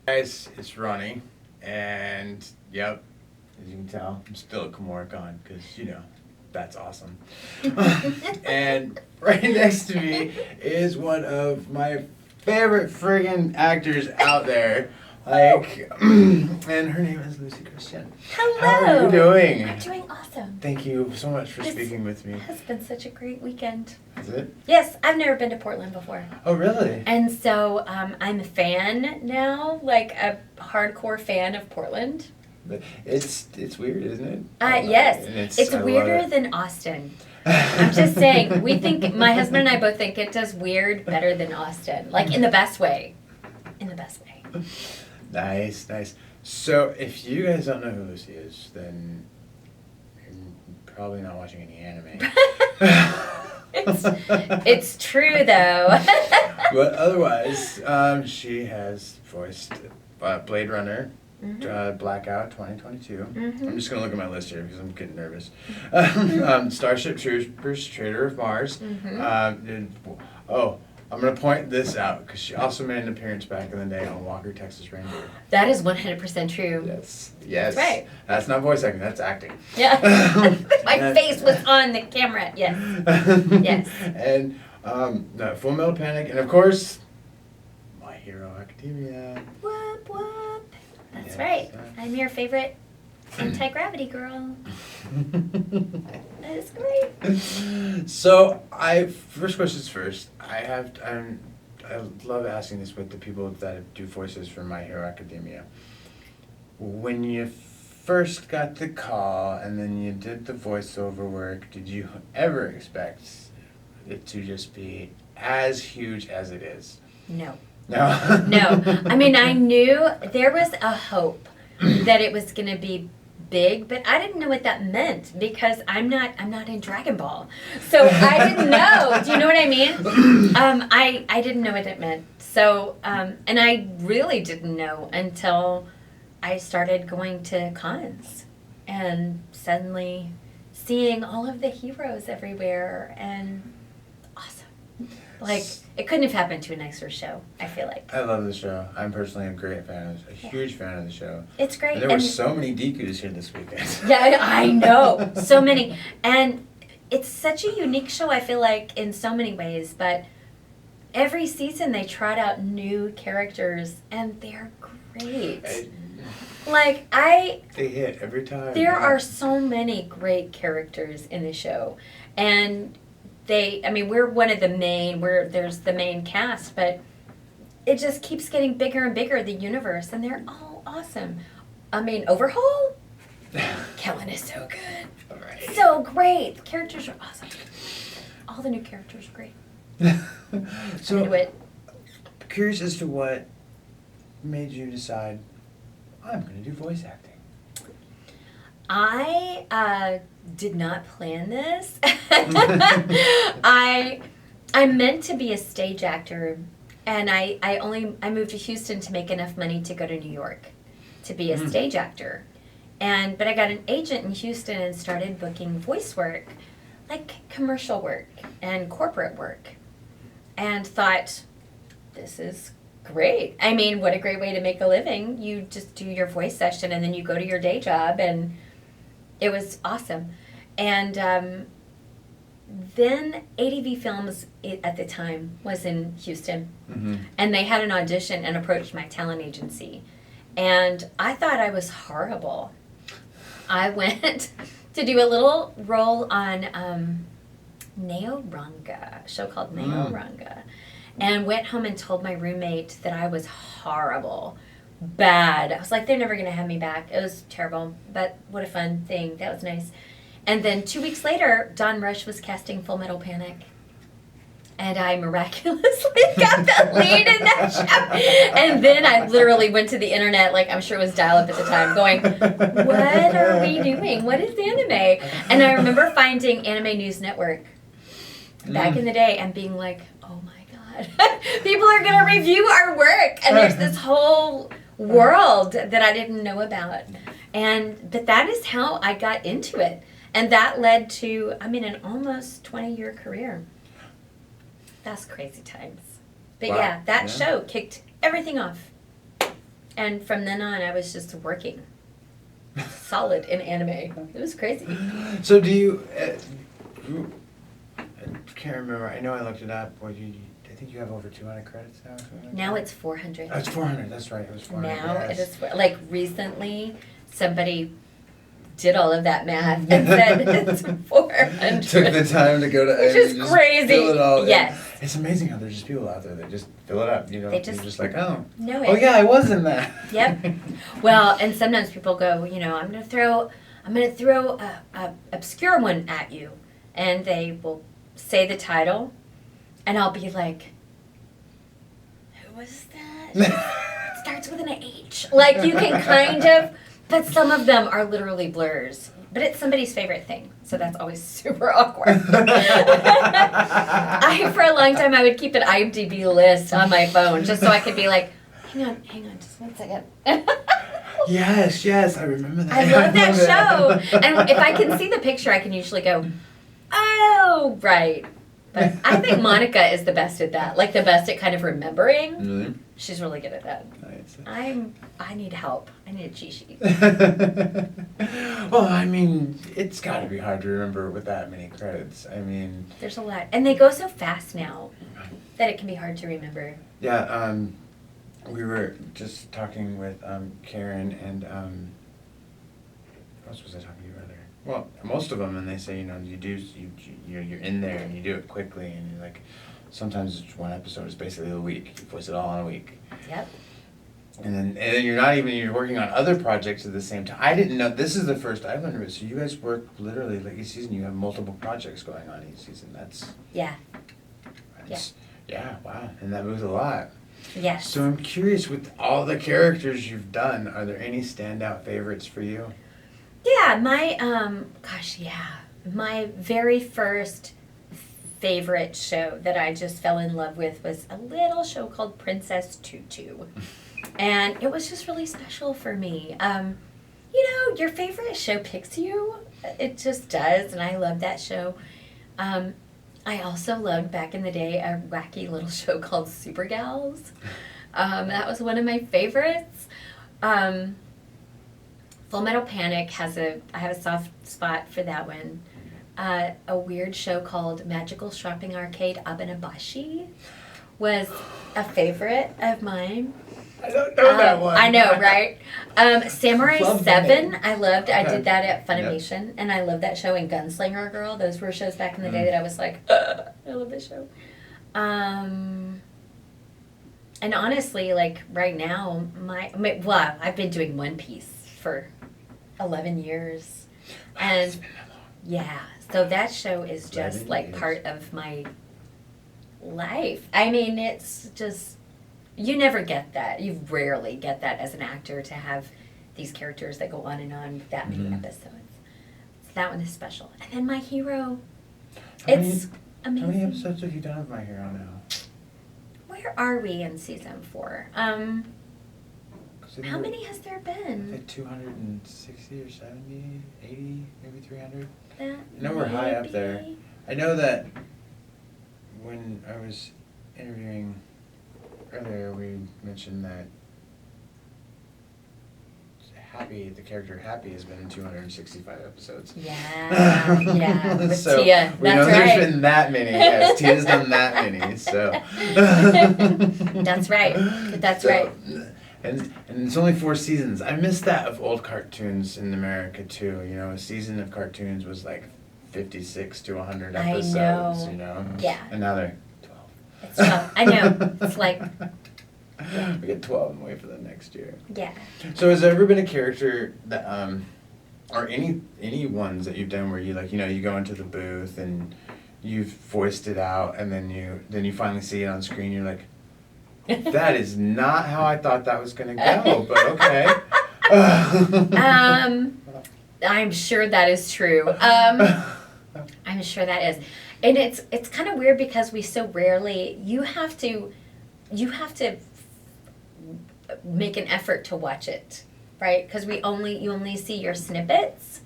Guys, it's Ronnie, and yep, as you can tell, I'm still at Kumoricon because that's awesome. And right next to me is one of my favorite friggin' actors out there. And her name is Luci Christian. Hello. How are you doing? I'm doing awesome. Thank you so much for speaking with me. It has been such a great weekend. Is it? Yes, I've never been to Portland before. Oh, really? And so I'm a fan now, like a hardcore fan of Portland. But it's weird, isn't it? Yes, it's weirder than Austin. I'm just saying, my husband and I both think it does weird better than Austin, like in the best way. In the best way. Nice. So, if you guys don't know who Luci is, then you're probably not watching any anime. It's true, though. But otherwise, she has voiced Blade Runner, Blackout 2022. I'm just going to look at my list here because I'm getting nervous. Starship Troopers, Traitor of Mars. I'm going to point this out because she also made an appearance back in the day on Walker, Texas Ranger. That is 100% true. Yes. That's right. That's not voice acting, that's acting. Yeah. My face was on the camera. Yes. Yes. And Full Metal Panic, and of course, My Hero Academia. Whoop, whoop. That's right. I'm your favorite anti-gravity girl. That is great. So, first questions first. I love asking this with the people that do voices for My Hero Academia. When you first got the call and then you did the voiceover work, did you ever expect it to just be as huge as it is? No. No? No. I mean, I knew there was a hope that it was going to be big, but I didn't know what that meant because I'm not in Dragon Ball. So I didn't know. Do you know what I mean? I didn't know what it meant. So, and I really didn't know until I started going to cons and suddenly seeing all of the heroes everywhere and awesome. Like, it couldn't have happened to a nicer show, I feel like. I love the show. I'm personally a huge fan of the show. It's great. And there were so many Dekus here this weekend. Yeah, I know. So many. And it's such a unique show, I feel like, in so many ways. But every season they trot out new characters, and they're great. They hit every time. There are so many great characters in the show. And we're one of the main, there's the main cast, but it just keeps getting bigger and bigger, the universe, and they're all awesome. Overhaul? Kellen is so good. Right. So great. The characters are awesome. All the new characters are great. So, I'm into it. Curious as to what made you decide, I'm going to do voice acting. I did not plan this. I meant to be a stage actor, and I moved to Houston to make enough money to go to New York to be a stage actor. But I got an agent in Houston and started booking voice work, like commercial work and corporate work, and thought, this is great. I mean, what a great way to make a living. You just do your voice session and then you go to your day job, and it was awesome. And then ADV Films at the time was in Houston, and they had an audition and approached my talent agency. And I thought I was horrible. I went to do a little role on Neo-Ranga, a show called Neo-Ranga, and went home and told my roommate that I was horrible. Bad. I was like, they're never going to have me back. It was terrible, but what a fun thing. That was nice. And then 2 weeks later, Don Rush was casting Full Metal Panic. And I miraculously got the lead in that show. And then I literally went to the internet, like I'm sure it was dial-up at the time, going, what are we doing? What is anime? And I remember finding Anime News Network back in the day and being like, oh my God, people are going to review our work. And there's this whole world that I didn't know about. But that is how I got into it. And that led to, an almost 20-year career. That's crazy times. But wow. That show kicked everything off. And from then on, I was just working solid in anime. It was crazy. So do you? I can't remember. I know I looked it up. I think you have over 200 credits now. Now it's 400. Oh, it's 400. That's right. It was 400. Now yes. it is like recently somebody did all of that math and said it's 400. Took the time to go to which is crazy. Fill it all in. Yes. It's amazing how there's just people out there that just fill it up. You know, They you're just just like, oh, know it. oh yeah, I was in that. Yep. Well, and sometimes people go, you know, I'm gonna throw a obscure one at you, and they will say the title, and I'll be like, who was that? It starts with an H. Like you can kind of, but some of them are literally blurs. But it's somebody's favorite thing, so that's always super awkward. For a long time, I would keep an IMDb list on my phone just so I could be like, hang on, just 1 second. Yes, I remember that. I love that show. And if I can see the picture, I can usually go, oh, right. But I think Monica is the best at that, like the best at kind of remembering. Really? She's really good at that. Nice. I need help. I need a cheat sheet. Well, I mean, it's got to be hard to remember with that many credits. I mean, There's a lot. And they go so fast now that it can be hard to remember. yeah, we were just talking with Karen and what else was I talking to you earlier? Well, most of them, and they say, you know, you're in there and you do it quickly, and you're like, sometimes it's one episode is basically a week. You voice it all in a week. Yep. And then you're working on other projects at the same time. I didn't know, this is the first I've learned of it. So you guys work literally like each season, you have multiple projects going on each season. Yeah, wow. And that moves a lot. Yes. So I'm curious, with all the characters you've done, are there any standout favorites for you? Yeah, my very first favorite show that I just fell in love with was a little show called Princess Tutu. And it was just really special for me. You know, your favorite show picks you. It just does, and I love that show. I also loved, back in the day, a wacky little show called Super Gals. That was one of my favorites. Full Metal Panic I have a soft spot for that one. A weird show called Magical Shopping Arcade Abenobashi was a favorite of mine. I don't know that one. I know, right? Samurai Love 7, that. I loved. I Okay. did that at Funimation, and I love that show. And Gunslinger Girl, those were shows back in the day that I was like, I love this show. And honestly, like right now, I've been doing One Piece for 11 years, and yeah, so that show is just 11 like years. part of my life. I mean, it's just. You never get that. You rarely get that as an actor, to have these characters that go on and on that many episodes. So that one is special. And then My Hero, it's amazing. How many episodes have you done of My Hero now? Where are we in season 4? How many has there been? Like 260 or 70, 80, maybe 300? That I know we're high up there. maybe? I know that when I was interviewing earlier, we mentioned that the character Happy has been in 265 episodes. Yeah, with So Tia. we know That's right. there's been that many. Yes, Tia's done that many. So That's right. That's right. And it's only 4 seasons. I miss that of old cartoons in America too. You know, a season of cartoons was like 56 to 100 I episodes. know. You know. Yeah. And now they're 12. It's tough. I know. It's like, We get 12 and wait for the next year. yeah. So has there ever been a character that, or any ones that you've done where you like, you know, you go into the booth and you've voiced it out, and then you finally see it on screen, you're like, that is not how I thought that was gonna go, but okay. I'm sure that is true. I'm sure that is. And it's kind of weird because we so rarely, you have to make an effort to watch it, right? Because you only see your snippets,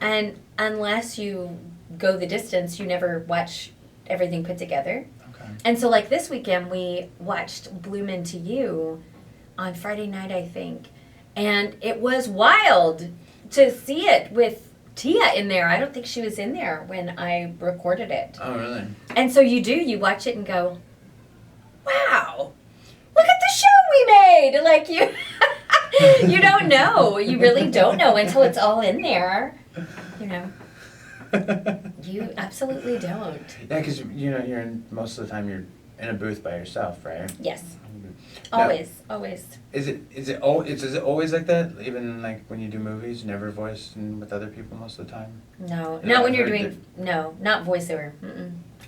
and unless you go the distance, you never watch everything put together. Okay. And so, like this weekend, we watched Bloom Into You on Friday night, I think. And it was wild to see it with Tia in there. I don't think she was in there when I recorded it. Oh, really? And so you watch it and go, wow, look at the show we made. Like you don't know. You really don't know until it's all in there. You know. You absolutely don't. Yeah, because most of the time you're in a booth by yourself, right? Yes. Now, Always. Is it always like that? Even like when you do movies, never voice with other people most of the time? No, Yeah, not when I've you're heard doing not voiceover.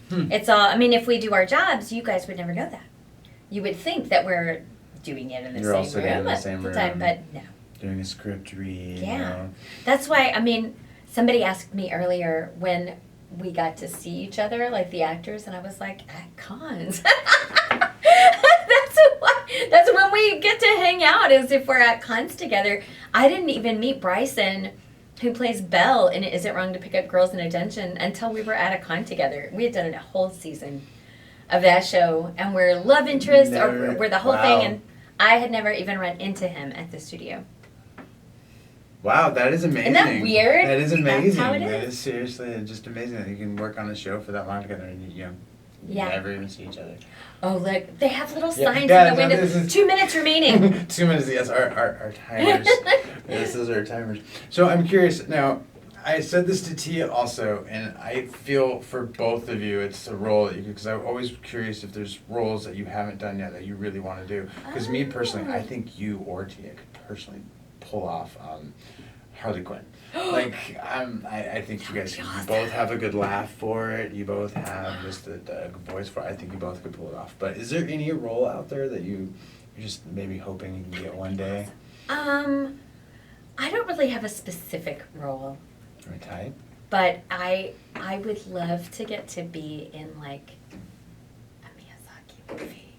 It's all. I mean, if we do our jobs, you guys would never know that. You would think that we're doing it in the You're all same sitting room in the at same the time, room. but no. Doing a script read. Yeah. That's why. I mean, somebody asked me earlier when we got to see each other, like the actors, and I was like, at cons. That's when we get to hang out, is if we're at cons together. I didn't even meet Bryson, who plays Belle in Is It Wrong to Pick Up Girls in a Dungeon, until we were at a con together. We had done a whole season of that show, and we're love interest, or we're the whole thing, and I had never even run into him at the studio. Wow, that is amazing. Isn't that weird? That is amazing. That's how it is. That is seriously just amazing that you can work on a show for that long together and you never even see each other. Oh, look, they have little Yeah, signs yeah, in the no, window. this is- 2 minutes remaining. 2 minutes, yes, our timers. Yes, those are our timers. So I'm curious, now, I said this to Tia also, and I feel for both of you, it's a role that you because I'm always curious if there's roles that you haven't done yet that you really want to do. Because me personally, I think you or Tia could personally pull off Harley Quinn. Like, I think you guys, you both have a good laugh for it. You both have just a good voice for it. I think you both could pull it off. But is there any role out there that you're just maybe hoping you can get one day? I don't really have a specific role. Or type? But I would love to get to be in, like, a Miyazaki movie.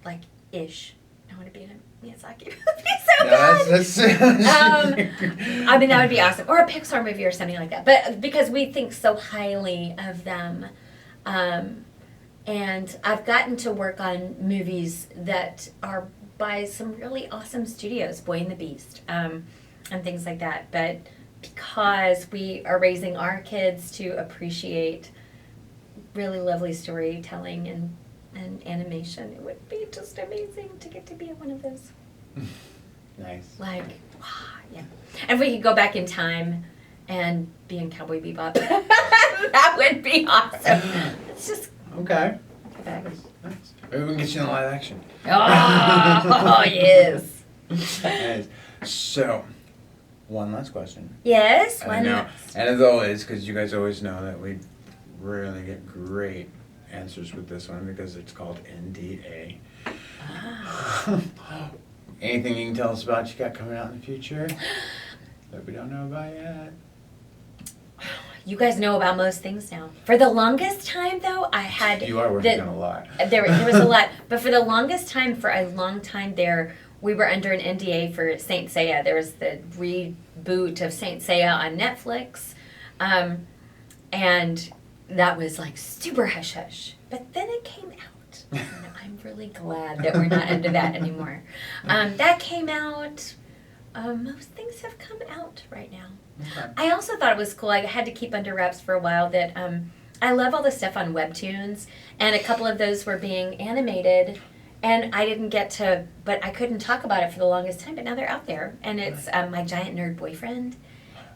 Like, ish. I want to be in a Miyazaki movie so bad. That's I mean, that would be awesome. Or a Pixar movie or something like that. But because we think so highly of them. And I've gotten to work on movies that are by some really awesome studios, Boy and the Beast, and things like that. But because we are raising our kids to appreciate really lovely storytelling and animation, it would be just amazing to get to be in one of those. Nice. Like, yeah. And if we could go back in time and be in Cowboy Bebop, that would be awesome. It's just Okay. go back. Nice. Maybe we can get you in live action. Oh, yes. Nice. So, one last question. Yes, And one now- last. And as always, because you guys always know that we rarely get great answers with this one because it's called NDA. Anything you can tell us about you got coming out in the future that we don't know about yet? You guys know about most things now. For the longest time, though, I had... You are working on a lot. There was a lot. But for the longest time, for a long time there, we were under an NDA for Saint Seiya. There was the reboot of Saint Seiya on Netflix. And that was like super hush-hush. But then it came out. And I'm really glad that we're not under that anymore. That came out... most things have come out right now. Okay. I also thought it was cool. I had to keep under wraps for a while that I love all the stuff on Webtoons, and a couple of those were being animated, and I didn't get to, but I couldn't talk about it for the longest time, but now they're out there, and it's My Giant Nerd Boyfriend,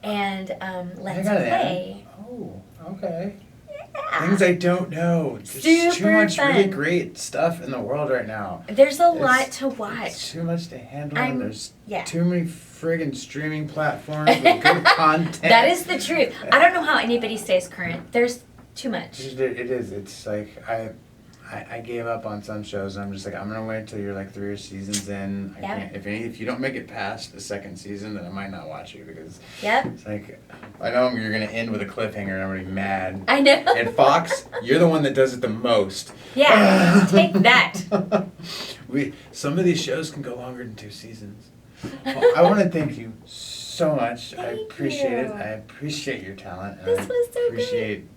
and Let's Play. Oh, okay. Yeah. Things I don't know. There's too Super much really fun. great stuff in the world right now. There's a It's- lot to It's watch. too much to handle. I'm- And there's yeah. too many friggin' streaming platforms with good content. That is the truth. I don't know how anybody stays current. There's too much. It is. It's like I gave up on some shows. I'm just like, I'm gonna wait till you're like 3 seasons in. I Yeah. can't. If you don't make it past the second season, then I might not watch you because Yep. it's like I know you're gonna end with a cliffhanger and I'm gonna be mad. I know. And Fox, you're the one that does it the most. Yeah. Take that. Some of these shows can go longer than 2 seasons. Well, I want to thank you so much. I Thank appreciate it. you. I appreciate your talent. And This I was so appreciate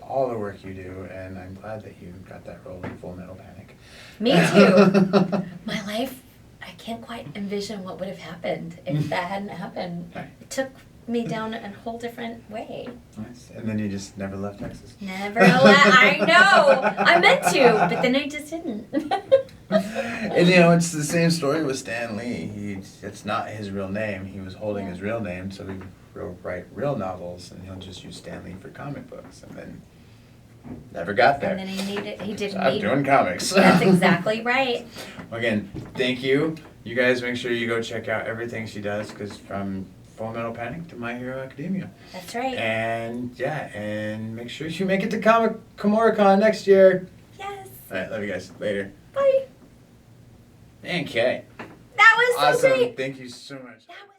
all the work you do, and I'm glad that you got that role in Full Metal Panic. Me too. My life, I can't quite envision what would have happened if that hadn't happened. It took me down a whole different way. Nice. And then you just never left Texas. Never left. I know. I meant to, but then I just didn't. And you know, it's the same story with Stan Lee. It's not his real name. He was holding his real name, so he will write real novels, and he'll just use Stan Lee for comic books, and then never got there. And then he didn't So I'm doing comics. That's exactly right. Again, thank you. You guys make sure you go check out everything she does, because from Full Metal Panic to My Hero Academia. That's right. And yeah, and make sure you make it to Kumoricon next year. Yes. All right, love you guys. Later. Bye. And Kay. That was so Awesome. great. Thank you so much. That was